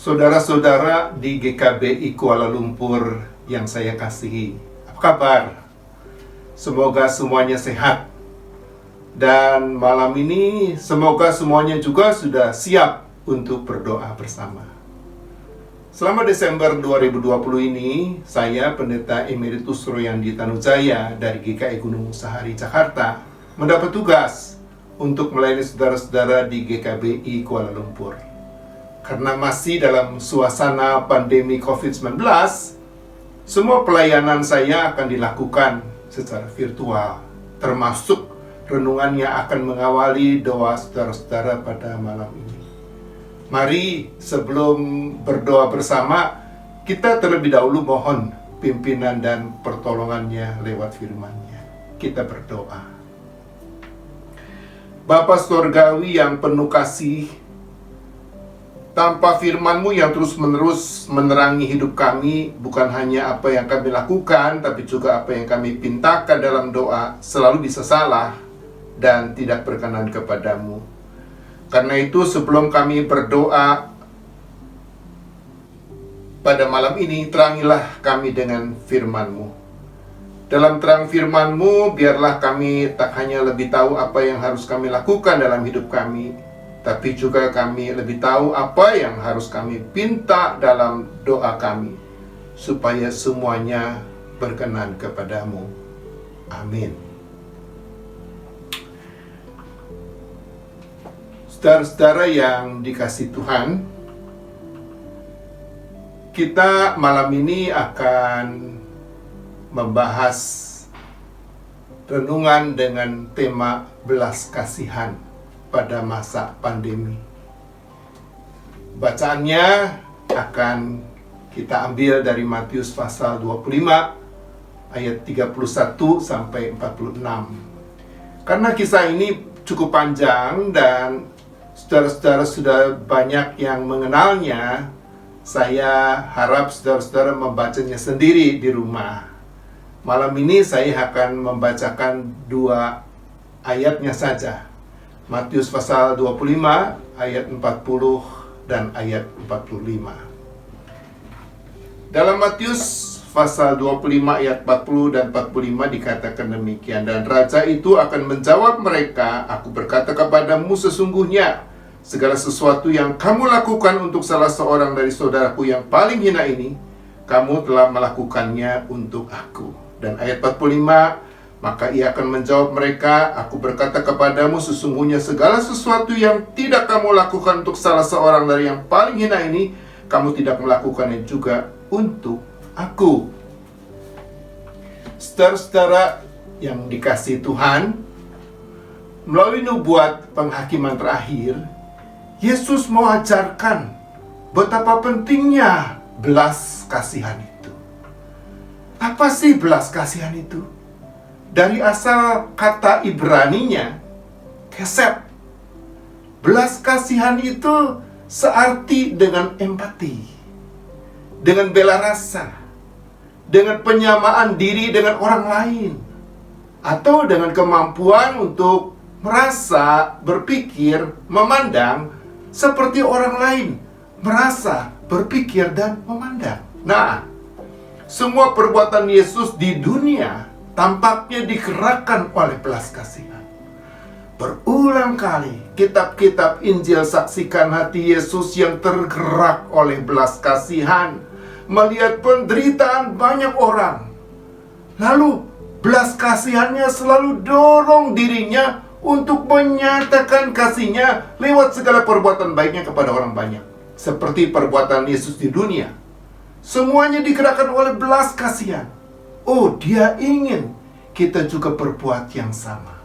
Saudara-saudara di GKBI Kuala Lumpur yang saya kasihi, apa kabar? Semoga semuanya sehat. Dan malam ini semoga semuanya juga sudah siap untuk berdoa bersama. Selama Desember 2020 ini, saya Pendeta Emeritus Royandi Tanujaya dari GKI Gunung Sahari, Jakarta, mendapat tugas untuk melayani saudara-saudara di GKBI Kuala Lumpur. Karena masih dalam suasana pandemi COVID-19, semua pelayanan saya akan dilakukan secara virtual, termasuk renungannya akan mengawali doa saudara-saudara pada malam ini. Mari sebelum berdoa bersama, kita terlebih dahulu mohon pimpinan dan pertolongannya lewat firman-Nya. Kita berdoa. Bapa Surgawi yang penuh kasih, tanpa firman-Mu yang terus-menerus menerangi hidup kami, bukan hanya apa yang kami lakukan, tapi juga apa yang kami pintakan dalam doa selalu bisa salah dan tidak berkenan kepadamu. Karena itu sebelum kami berdoa pada malam ini, terangilah kami dengan firman-Mu. Dalam terang firman-Mu, biarlah kami tak hanya lebih tahu apa yang harus kami lakukan dalam hidup kami, tapi juga kami lebih tahu apa yang harus kami pinta dalam doa kami, supaya semuanya berkenan kepadamu. Amin. Saudara-saudara yang dikasihi Tuhan, kita malam ini akan membahas renungan dengan tema belas kasihan pada masa pandemi. Bacaannya akan kita ambil dari Matius pasal 25 ayat 31 sampai 46. Karena kisah ini cukup panjang dan saudara-saudara sudah banyak yang mengenalnya, saya harap saudara-saudara membacanya sendiri di rumah. Malam ini saya akan membacakan 2 ayatnya saja. Matius pasal 25 ayat 40 dan ayat 45. Dalam Matius pasal 25 ayat 40 dan 45 dikatakan demikian, dan raja itu akan menjawab mereka, aku berkata kepadamu sesungguhnya segala sesuatu yang kamu lakukan untuk salah seorang dari saudaraku yang paling hina ini, kamu telah melakukannya untuk aku. Dan ayat 45, maka ia akan menjawab mereka, aku berkata kepadamu sesungguhnya segala sesuatu yang tidak kamu lakukan untuk salah seorang dari yang paling hina ini, kamu tidak melakukannya juga untuk aku. Saudara-saudara yang dikasihi Tuhan, melalui nubuat penghakiman terakhir, Yesus mau ajarkan betapa pentingnya belas kasihan itu. Apa sih belas kasihan itu? Dari asal kata Ibraninya, kesep. Belas kasihan itu searti dengan empati, dengan bela rasa, dengan penyamaan diri dengan orang lain, atau dengan kemampuan untuk merasa, berpikir, memandang seperti orang lain merasa, berpikir, dan memandang. Nah, semua perbuatan Yesus di dunia tampaknya digerakkan oleh belas kasihan. Berulang kali kitab-kitab Injil saksikan hati Yesus yang tergerak oleh belas kasihan, melihat penderitaan banyak orang. Lalu belas kasihannya selalu dorong dirinya untuk menyatakan kasihnya lewat segala perbuatan baiknya kepada orang banyak. Seperti perbuatan Yesus di dunia, semuanya digerakkan oleh belas kasihan. Oh, dia ingin kita juga berbuat yang sama.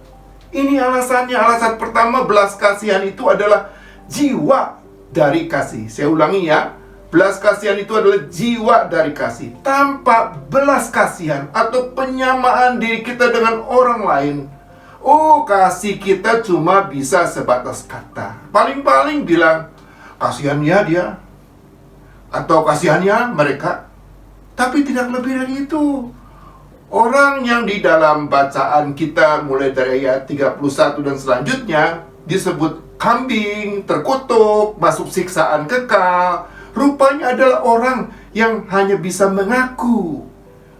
Ini alasannya. Alasan pertama, belas kasihan itu adalah jiwa dari kasih. Saya ulangi ya, belas kasihan itu adalah jiwa dari kasih. Tanpa belas kasihan atau penyamaan diri kita dengan orang lain, oh, kasih kita cuma bisa sebatas kata. Paling-paling bilang, kasihannya dia, atau kasihannya mereka. Tapi tidak lebih dari itu. Orang yang di dalam bacaan kita mulai dari ayat 31 dan selanjutnya disebut kambing, terkutuk, masuk siksaan kekal, rupanya adalah orang yang hanya bisa mengaku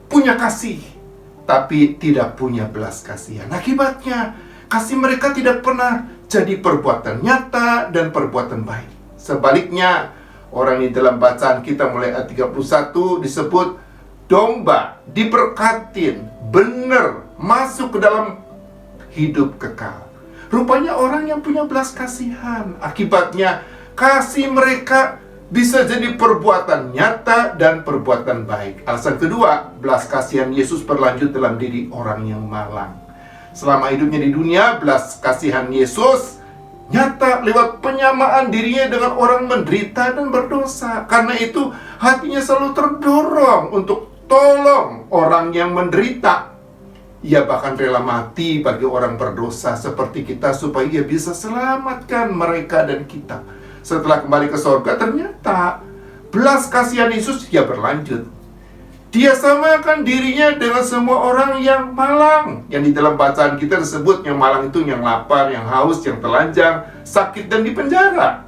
punya kasih, tapi tidak punya belas kasihan. Akibatnya, kasih mereka tidak pernah jadi perbuatan nyata dan perbuatan baik. Sebaliknya, orang ini dalam bacaan kita mulai ayat 31 disebut domba diberkatin, benar, masuk ke dalam hidup kekal. Rupanya orang yang punya belas kasihan. Akibatnya, kasih mereka bisa jadi perbuatan nyata dan perbuatan baik. Alasan kedua, belas kasihan Yesus berlanjut dalam diri orang yang malang. Selama hidupnya di dunia, belas kasihan Yesus nyata lewat penyamaan dirinya dengan orang menderita dan berdosa. Karena itu, hatinya selalu terdorong untuk tolong orang yang menderita. Ia bahkan rela mati bagi orang berdosa seperti kita supaya ia bisa selamatkan mereka dan kita. Setelah kembali ke sorga, ternyata belas kasihan Yesus ya berlanjut. Dia samakan dirinya dengan semua orang yang malang. Yang di dalam bacaan kita disebut yang malang itu yang lapar, yang haus, yang telanjang, sakit dan di penjara.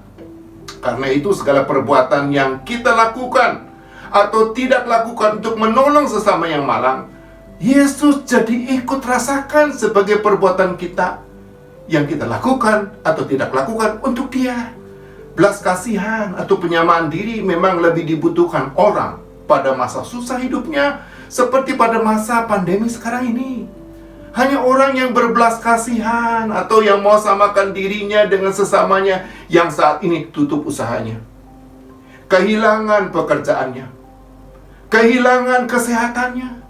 Karena itu segala perbuatan yang kita lakukan atau tidak lakukan untuk menolong sesama yang malang, Yesus jadi ikut rasakan sebagai perbuatan kita yang kita lakukan atau tidak lakukan untuk Dia. Belas kasihan atau penyamaan diri memang lebih dibutuhkan orang pada masa susah hidupnya, seperti pada masa pandemi sekarang ini. Hanya orang yang berbelas kasihan atau yang mau samakan dirinya dengan sesamanya yang saat ini tutup usahanya, kehilangan pekerjaannya, kehilangan kesehatannya,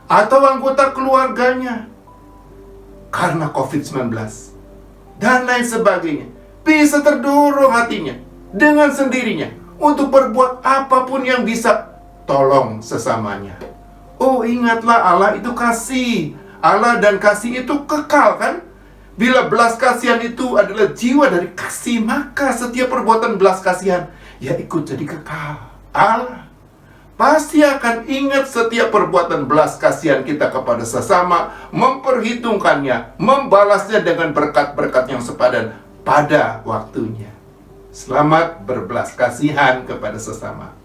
atau anggota keluarganya karena COVID-19 dan lain sebagainya, bisa terdorong hatinya dengan sendirinya untuk berbuat apapun yang bisa tolong sesamanya. Oh, ingatlah, Allah itu kasih. Allah dan kasih itu kekal, kan? Bila belas kasihan itu adalah jiwa dari kasih, maka setiap perbuatan belas kasihan ya ikut jadi kekal. Allah pasti akan ingat setiap perbuatan belas kasihan kita kepada sesama, memperhitungkannya, membalasnya dengan berkat-berkat yang sepadan pada waktunya. Selamat berbelas kasihan kepada sesama.